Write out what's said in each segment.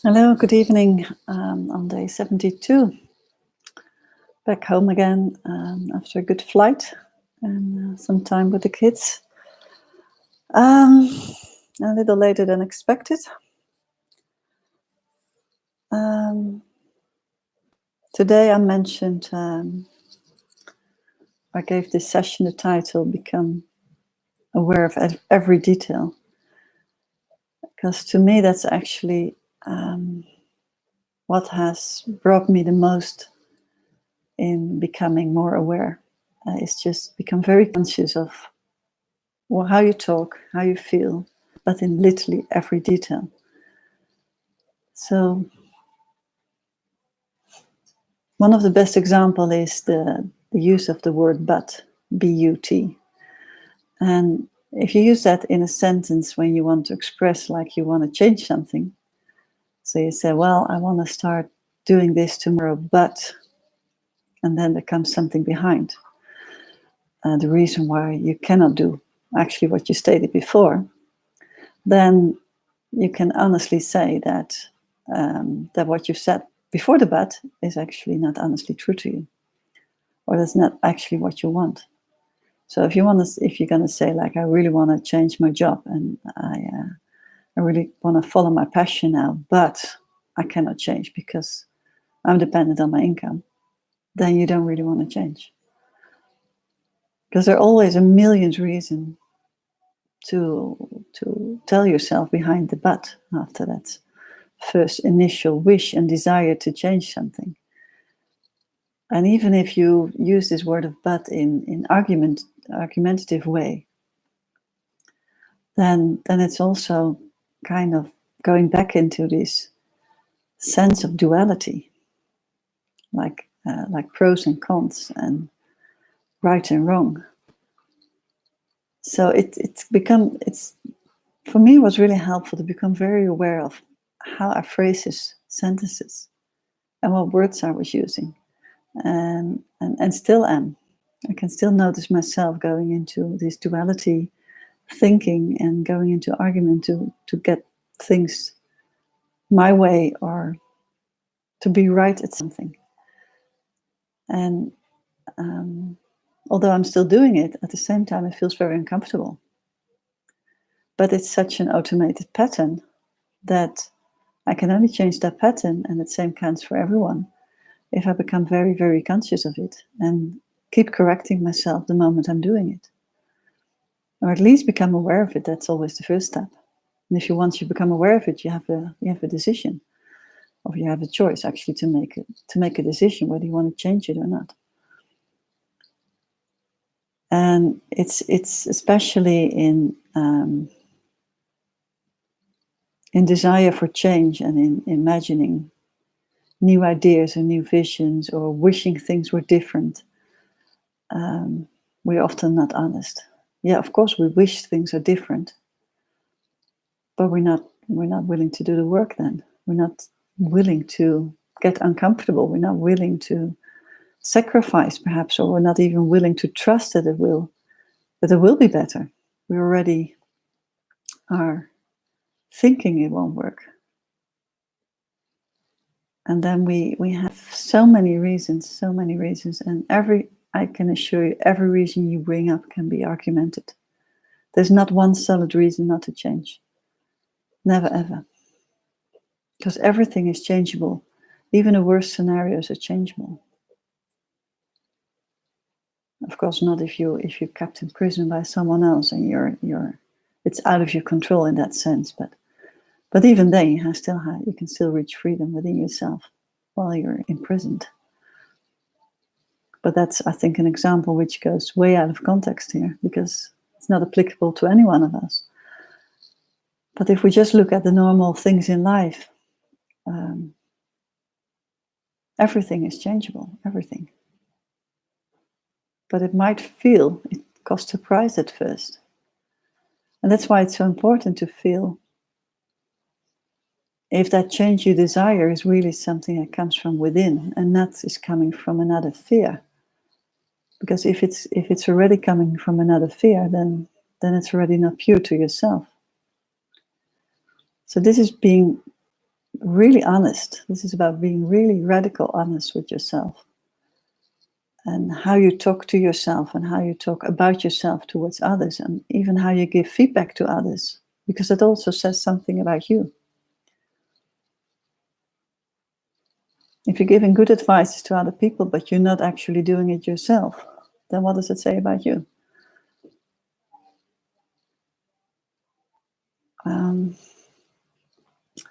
Hello, good evening. On day 72, back home again after a good flight and some time with the kids. Um, a little later than expected. Um, Today I mentioned, I gave this session the title Become Aware of Every Detail. Because to me that's actually what has brought me the most in becoming more aware. Is just become very conscious of how you talk, how you feel, but in literally every detail. So one of the best examples is the use of the word but, B-U-T. And if you use that in a sentence when you want to express like you want to change something, so you say, well, I want to start doing this tomorrow, but, and then there comes something behind. The reason why you cannot do actually what you stated before, then you can honestly say that that what you said before the but is actually not honestly true to you, or that's not actually what you want. So if you're gonna say like, I really want to change my job and I really want to follow my passion now, but I cannot change because I'm dependent on my income, then you don't really want to change, because there are always a million reasons to tell yourself behind the but after that first initial wish and desire to change something. And even if you use this word of but in argumentative way, then it's also kind of going back into this sense of duality, like pros and cons and right and wrong. So it's for me, it was really helpful to become very aware of how I phrase sentences and what words I was using, and still am. I can still notice myself going into this duality thinking and going into argument to get things my way or to be right at something. And although I'm still doing it, at the same time it feels very uncomfortable. But it's such an automated pattern that I can only change that pattern, and the same counts for everyone, if I become very, very conscious of it and keep correcting myself the moment I'm doing it. Or at least become aware of it. That's always the first step. And if once you become aware of it, you have a decision, or you have a choice actually to make a decision whether you want to change it or not. And it's especially in desire for change and in imagining new ideas and new visions or wishing things were different. We're often not honest. Yeah, of course we wish things are different, but we're not willing to do the work then. We're not willing to get uncomfortable. We're not willing to sacrifice perhaps, or we're not even willing to trust that it will be better. We already are thinking it won't work. And then we have so many reasons, and I can assure you, every reason you bring up can be argumented. There's not one solid reason not to change. Never, ever. Because everything is changeable. Even the worst scenarios are changeable. Of course, not if you're kept in prison by someone else and it's out of your control in that sense. But even then, you can still reach freedom within yourself while you're imprisoned. But that's, I think, an example which goes way out of context here, because it's not applicable to any one of us. But if we just look at the normal things in life, everything is changeable, everything. But it costs a price at first. And that's why it's so important to feel if that change you desire is really something that comes from within and not is coming from another fear. Because if it's already coming from another fear, then it's already not pure to yourself. So this is being really honest. This is about being really radical honest with yourself. And how you talk to yourself and how you talk about yourself towards others, and even how you give feedback to others, because it also says something about you. If you're giving good advices to other people, but you're not actually doing it yourself, then what does it say about you?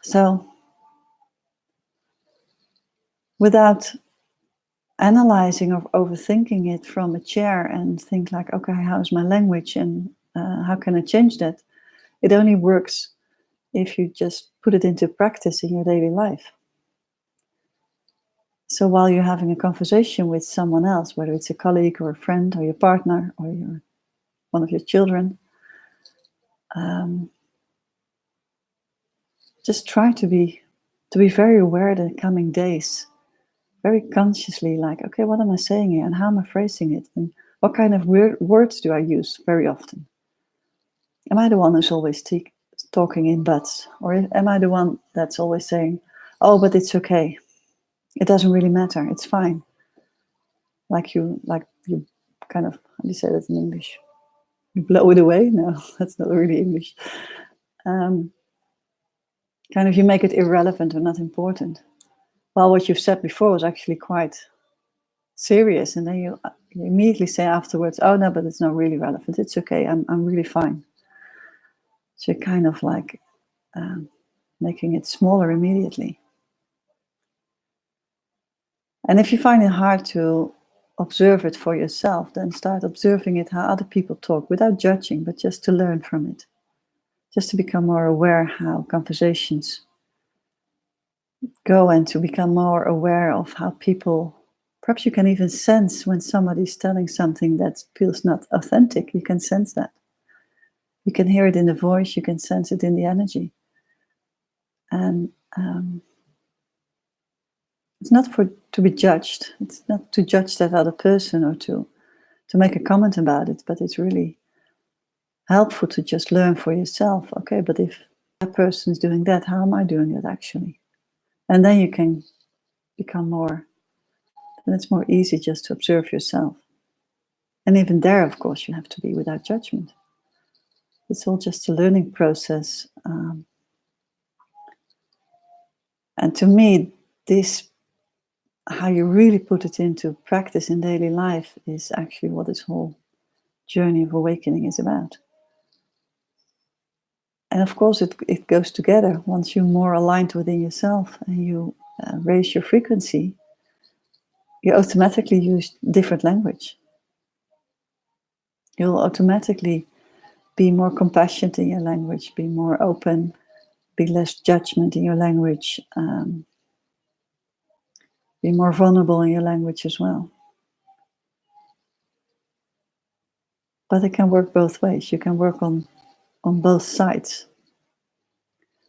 So, without analyzing or overthinking it from a chair and think like, okay, how's my language and how can I change that? It only works if you just put it into practice in your daily life. So while you're having a conversation with someone else, whether it's a colleague or a friend or your partner or one of your children, just try to be very aware the coming days, very consciously, like, okay, what am I saying here and how am I phrasing it? And what kind of words do I use very often? Am I the one who's always talking in buts? Or am I the one that's always saying, oh, but it's okay. It doesn't really matter. It's fine. Like you kind of, how do you say that in English? You blow it away? No, that's not really English. Kind of you make it irrelevant or not important. Well, what you've said before was actually quite serious. And then you immediately say afterwards, oh, no, but it's not really relevant. It's okay. I'm really fine. So you're kind of like making it smaller immediately. And if you find it hard to observe it for yourself, then start observing it how other people talk without judging, but just to learn from it. Just to become more aware how conversations go and to become more aware of how people, perhaps you can even sense when somebody's telling something that feels not authentic. You can sense that. You can hear it in the voice, you can sense it in the energy. And it's not to be judged. It's not to judge that other person or to make a comment about it, but it's really helpful to just learn for yourself. Okay, but if that person is doing that, how am I doing it actually? And then you can become more, and it's more easy just to observe yourself. And even there, of course, you have to be without judgment. It's all just a learning process. And to me, this, how you really put it into practice in daily life, is actually what this whole journey of awakening is about. And of course, it goes together. Once you're more aligned within yourself and you raise your frequency, you automatically use different language. You'll automatically be more compassionate in your language, be more open, be less judgment in your language, be more vulnerable in your language as well. But it can work both ways. You can work on both sides.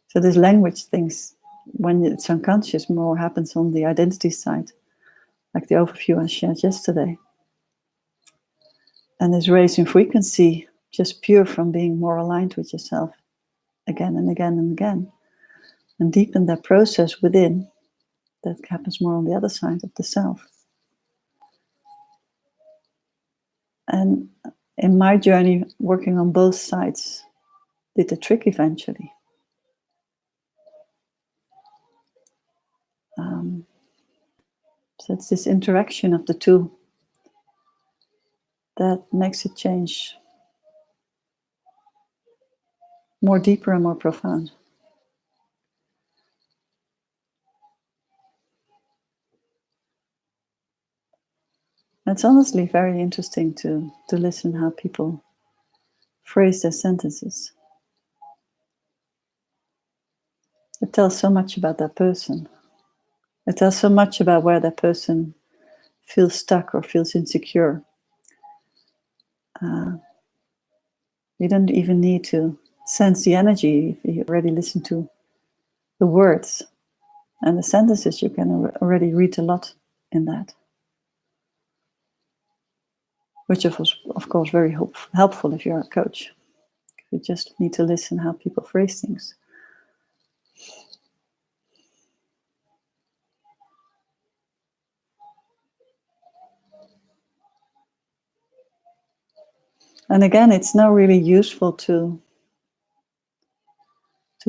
So this language things, when it's unconscious, more happens on the identity side, like the overview I shared yesterday. And this raising frequency, just pure from being more aligned with yourself again and again and again, and deepen that process within, that happens more on the other side of the self. And in my journey, working on both sides did the trick eventually. So it's this interaction of the two that makes it change more deeper and more profound. It's honestly very interesting to listen how people phrase their sentences. It tells so much about that person. It tells so much about where that person feels stuck or feels insecure. You don't even need to sense the energy if you already listen to the words and the sentences. You can already read a lot in that, which is of course very helpful if you're a coach. You just need to listen how people phrase things. And again, it's not really useful to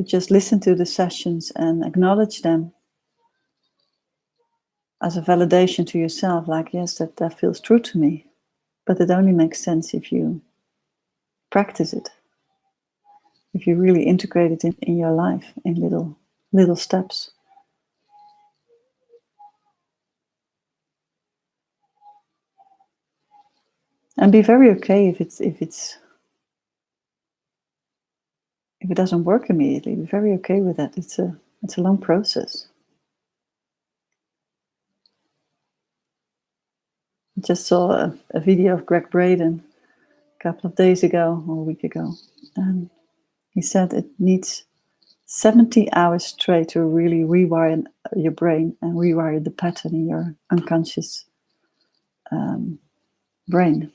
just listen to the sessions and acknowledge them as a validation to yourself, like, yes, that feels true to me. But it only makes sense if you practice it, if you really integrate it in your life in little steps. And be very okay if it doesn't work immediately. Be very okay with that. It's a long process. I just saw a video of Greg Braden a couple of days ago or a week ago, and he said it needs 70 hours straight to really rewire your brain and rewire the pattern in your unconscious brain.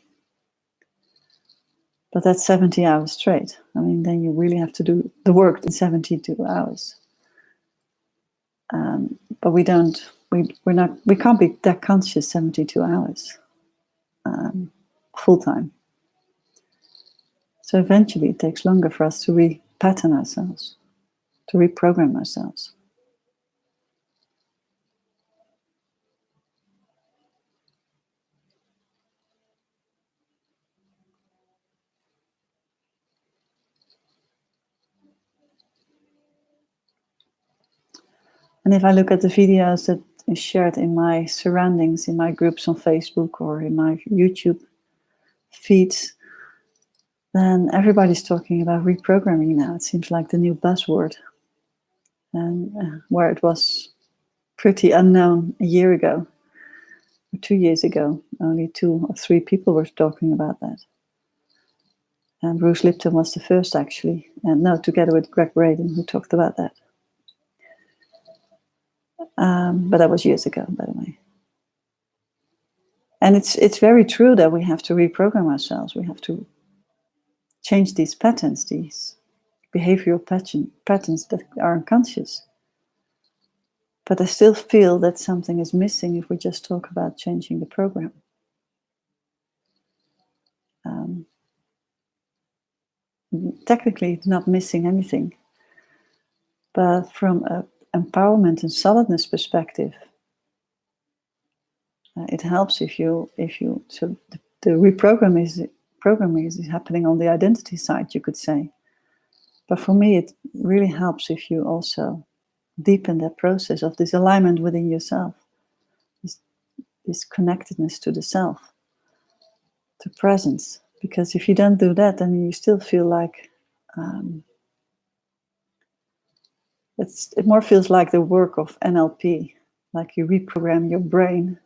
But that's 70 hours straight. I mean, then you really have to do the work in 72 hours. But we can't be that conscious 72 hours full time. So eventually it takes longer for us to repattern ourselves, to reprogram ourselves. And if I look at the videos that is shared in my surroundings, in my groups on Facebook or in my YouTube feeds, then everybody's talking about reprogramming now. It seems like the new buzzword. And where it was pretty unknown a year ago, or 2 years ago, only 2 or 3 people were talking about that. And Bruce Lipton was the first, actually, and no, together with Greg Braden, who talked about that. But that was years ago, by the way. And it's very true that we have to reprogram ourselves. We have to change these patterns, these behavioral patterns that are unconscious. But I still feel that something is missing if we just talk about changing the program. Technically, it's not missing anything. But from an empowerment and solidness perspective, it helps if you so the reprogramming is happening on the identity side, you could say. But for me, it really helps if you also deepen that process of this alignment within yourself, this connectedness to the self, to presence. Because if you don't do that, then you still feel like it more feels like the work of NLP, like you reprogram your brain,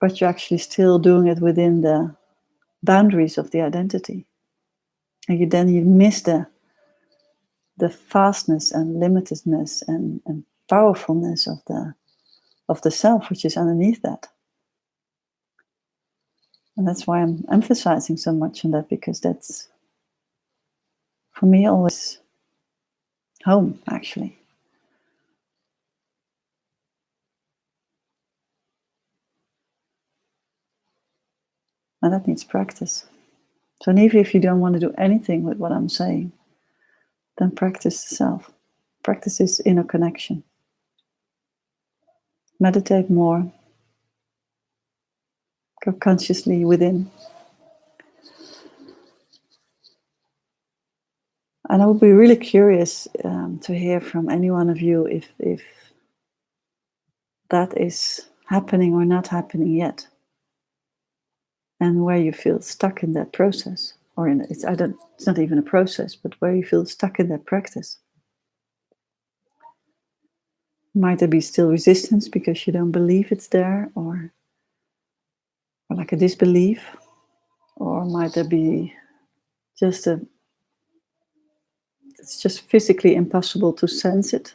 but you're actually still doing it within the boundaries of the identity. And you miss the vastness and limitedness and powerfulness of the self, which is underneath that. And that's why I'm emphasizing so much on that, because that's, for me, always home, actually. And that needs practice. So even if you don't want to do anything with what I'm saying, then practice the self. Practice this inner connection. Meditate more. Go consciously within. And I would be really curious to hear from any one of you if that is happening or not happening yet, and where you feel stuck in that process, or it's not even a process, but where you feel stuck in that practice. Might there be still resistance because you don't believe it's there, or like a disbelief, or might there be it's just physically impossible to sense it?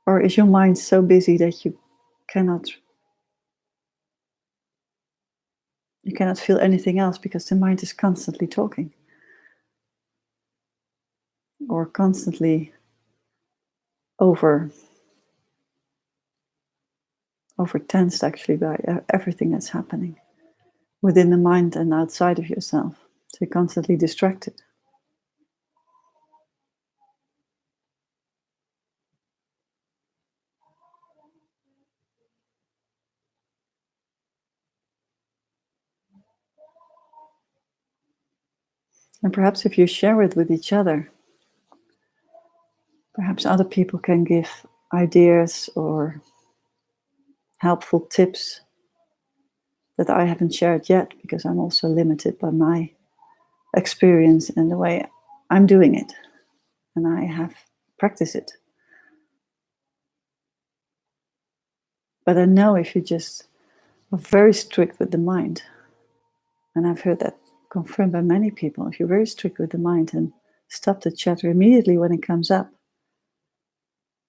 Or is your mind so busy that you cannot feel anything else because the mind is constantly talking or constantly over overtensed actually by everything that's happening within the mind and outside of yourself. So you're constantly distracted. And perhaps if you share it with each other, perhaps other people can give ideas or helpful tips that I haven't shared yet, because I'm also limited by my experience and the way I'm doing it. And I have practiced it. But I know if you just are very strict with the mind, and I've heard that confirmed by many people, if you're very strict with the mind and stop the chatter immediately when it comes up,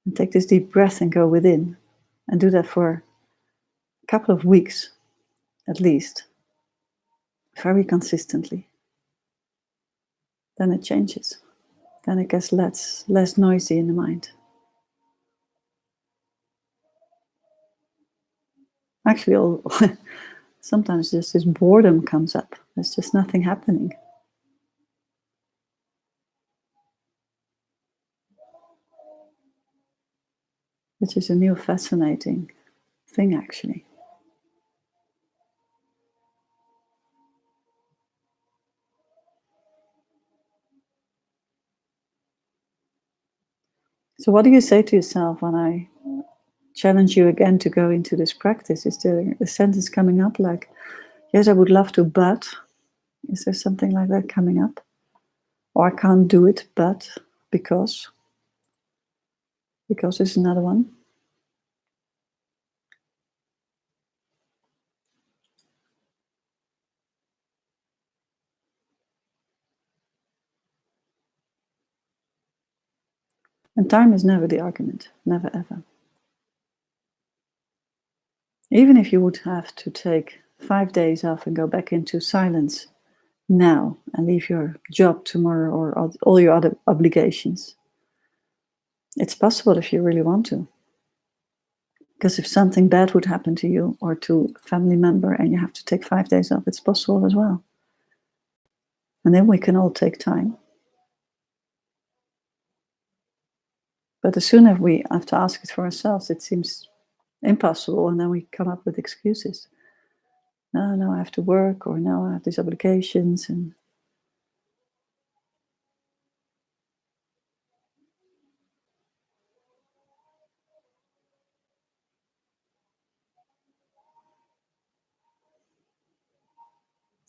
and take this deep breath and go within, and do that for a couple of weeks at least, very consistently, then it changes. Then it gets less noisy in the mind. Actually, sometimes just this boredom comes up. There's just nothing happening. Which is a new fascinating thing, actually. So what do you say to yourself when I challenge you again to go into this practice? Is there a sentence coming up like, yes, I would love to, but? Is there something like that coming up? Or I can't do it, but because? Because is another one. And time is never the argument, never ever. Even if you would have to take 5 days off and go back into silence now and leave your job tomorrow or all your other obligations, it's possible if you really want to. Because if something bad would happen to you or to a family member and you have to take 5 days off, it's possible as well. And then we can all take time. But as soon as we have to ask it for ourselves, it seems impossible, and then we come up with excuses. No, I have to work, or no, I have these obligations. And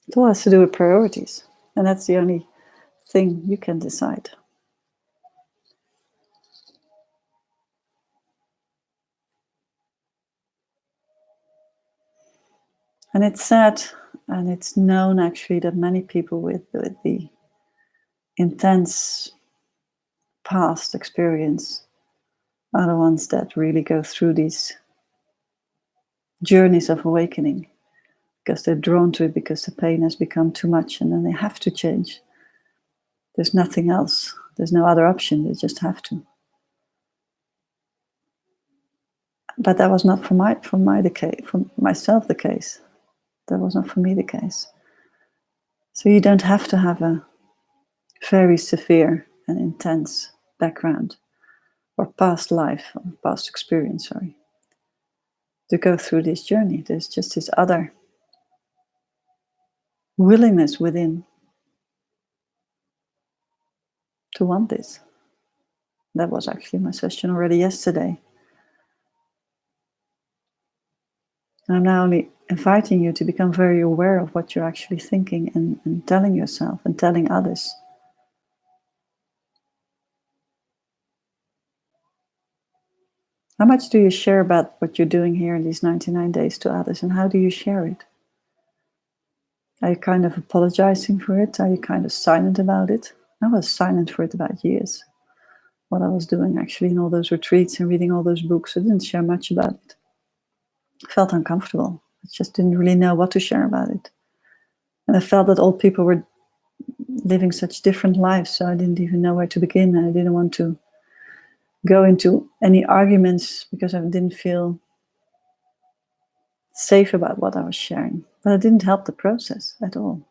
it all has to do with priorities. And that's the only thing you can decide. And it's sad, and it's known actually that many people with the intense past experience are the ones that really go through these journeys of awakening, because they're drawn to it, because the pain has become too much, and then they have to change. There's nothing else. There's no other option. They just have to. But that was not for myself the case. That was not for me the case. So you don't have to have a very severe and intense background or past life or past experience, to go through this journey. There's just this other willingness within to want this. That was actually my session already yesterday. And I'm now only inviting you to become very aware of what you're actually thinking and telling yourself and telling others. How much do you share about what you're doing here in these 99 days to others, and how do you share it? Are you kind of apologizing for it? Are you kind of silent about it? I was silent for it about years. What I was doing actually in all those retreats and reading all those books, I didn't share much about it. I felt uncomfortable. I just didn't really know what to share about it. And I felt that all people were living such different lives, so I didn't even know where to begin, and I didn't want to go into any arguments because I didn't feel safe about what I was sharing. But it didn't help the process at all.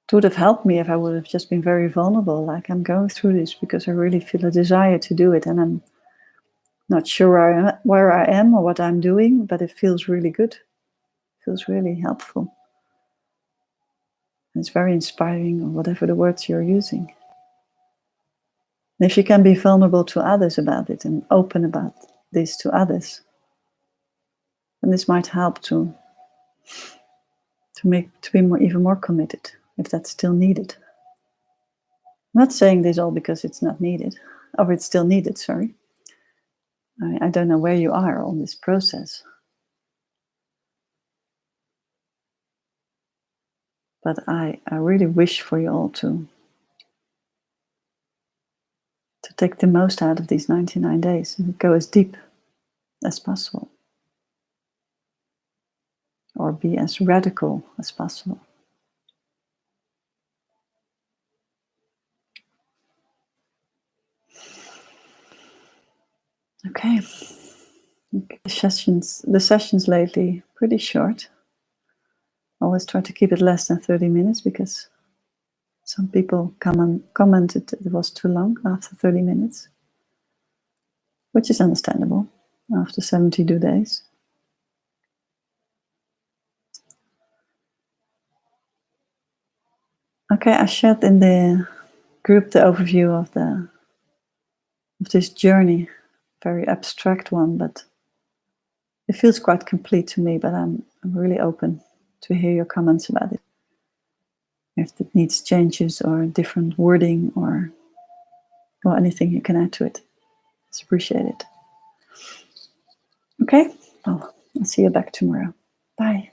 It would have helped me if I would have just been very vulnerable, like I'm going through this because I really feel a desire to do it, and I'm not sure where I am or what I'm doing, but it feels really good. It feels really helpful. And it's very inspiring, or whatever the words you're using. And if you can be vulnerable to others about it and open about this to others, then this might help to be even more committed, if that's still needed. I'm not saying this all because it's not needed, or it's still needed, sorry. I don't know where you are on this process. But I really wish for you all to take the most out of these 99 days and go as deep as possible, or be as radical as possible. Okay. The sessions lately pretty short. I always try to keep it less than 30 minutes because some people commented it was too long after 30 minutes, which is understandable after 72 days. Okay, I shared in the group the overview of this journey, very abstract one, but it feels quite complete to me. But I'm really open to hear your comments about it. If it needs changes or different wording or anything you can add to it, it's appreciated. Okay, well, I'll see you back tomorrow. Bye.